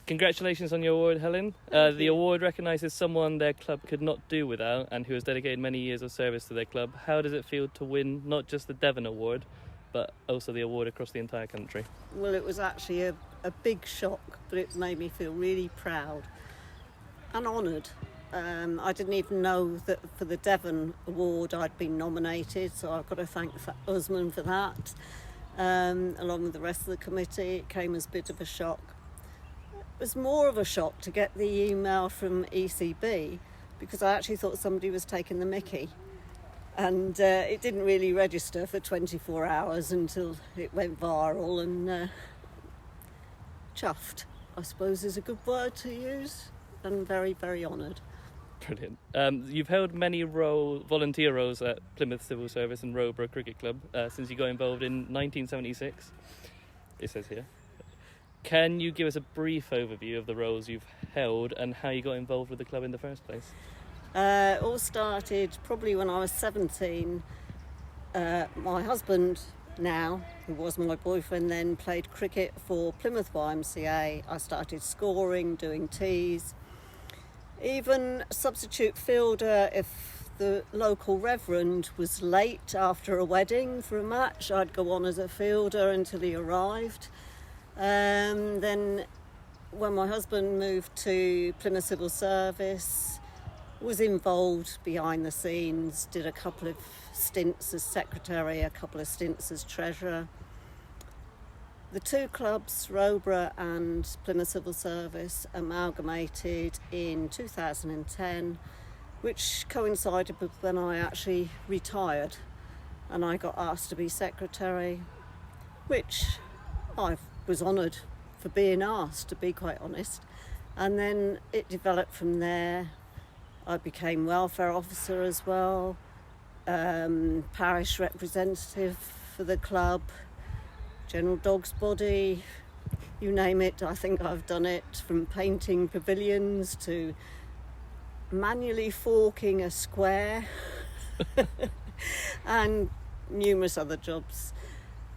Congratulations on your award, Helen. The award recognises someone their club could not do without and who has dedicated many years of service to their club. How does it feel to win not just the Devon Award, but also the award across the entire country? Well, it was actually a big shock, but it made me feel really proud and honoured. I didn't even know that for the Devon Award I'd been nominated, so I've got to thank Usman for that. Along with the rest of the committee, it came as a bit of a shock. It was more of a shock to get the email from ECB because I actually thought somebody was taking the mickey. And it didn't really register for 24 hours until it went viral, and chuffed, I suppose, is a good word to use, and very, very honoured. Brilliant. You've held many volunteer roles at Plymouth Civil Service and Roborough Cricket Club since you got involved in 1976, it says here. Can you give us a brief overview of the roles you've held and how you got involved with the club in the first place? It all started probably when I was 17. My husband now, who was my boyfriend then, played cricket for Plymouth YMCA. I started scoring, doing tees, even substitute fielder if the local reverend was late after a wedding for a match. I'd go on as a fielder until he arrived. Then when my husband moved to Plymouth Civil Service, was involved behind the scenes, did a couple of stints as secretary, a couple of stints as treasurer. The two clubs, Roborough and Plymouth Civil Service, amalgamated in 2010, which coincided with when I actually retired, and I got asked to be secretary, which I was honoured for being asked, to be quite honest. And then it developed from there. I became welfare officer as well, parish representative for the club, general dog's body, you name it. I think I've done it, from painting pavilions to manually forking a square and numerous other jobs.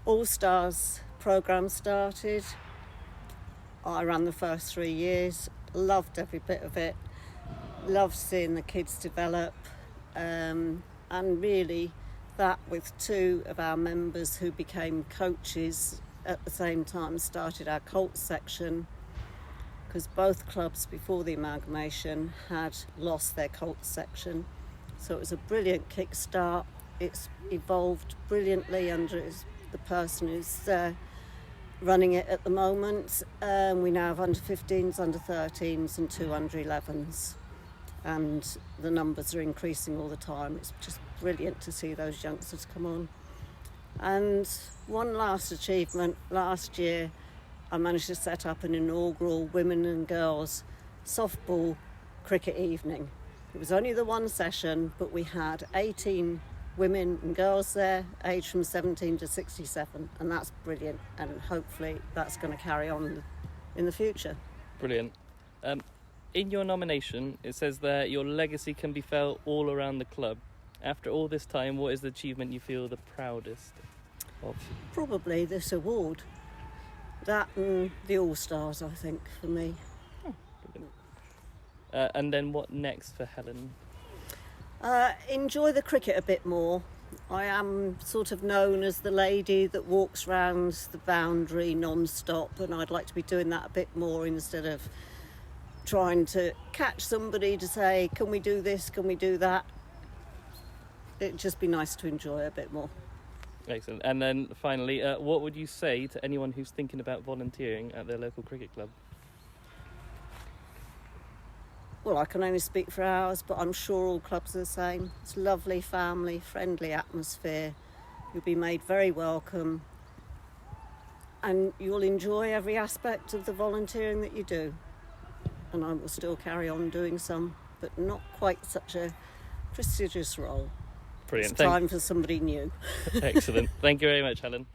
All Stars programme started. I ran the first 3 years, loved every bit of it. Loved seeing the kids develop, and really that with two of our members who became coaches at the same time started our Colts section, because both clubs before the amalgamation had lost their Colts section. So it was a brilliant kickstart. It's evolved brilliantly under the person who's running it at the moment. We now have under 15s, under 13s and 2 under 11s. And the numbers are increasing all the time. It's just brilliant to see those youngsters come on. And one last achievement, last year I managed to set up an inaugural women and girls softball cricket evening. It was only the one session, but we had 18 women and girls there, aged from 17 to 67, and that's brilliant, and hopefully that's going to carry on in the future. Brilliant. In your nomination, it says that your legacy can be felt all around the club. After all this time, what is the achievement you feel the proudest of? Probably this award. That and the All Stars, I think, for me. Oh, brilliant. And then what next for Helen? Enjoy the cricket a bit more. I am sort of known as the lady that walks round the boundary non-stop, and I'd like to be doing that a bit more instead of trying to catch somebody to say, can we do this, can we do that? It'd just be nice to enjoy a bit more. Excellent. And then finally, what would you say to anyone who's thinking about volunteering at their local cricket club? Well, I can only speak for ours, but I'm sure all clubs are the same. It's a lovely, family, friendly atmosphere. You'll be made very welcome, and you'll enjoy every aspect of the volunteering that you do. And I will still carry on doing some, but not quite such a prestigious role. Brilliant. It's time for somebody new. Excellent. Thank you very much, Helen.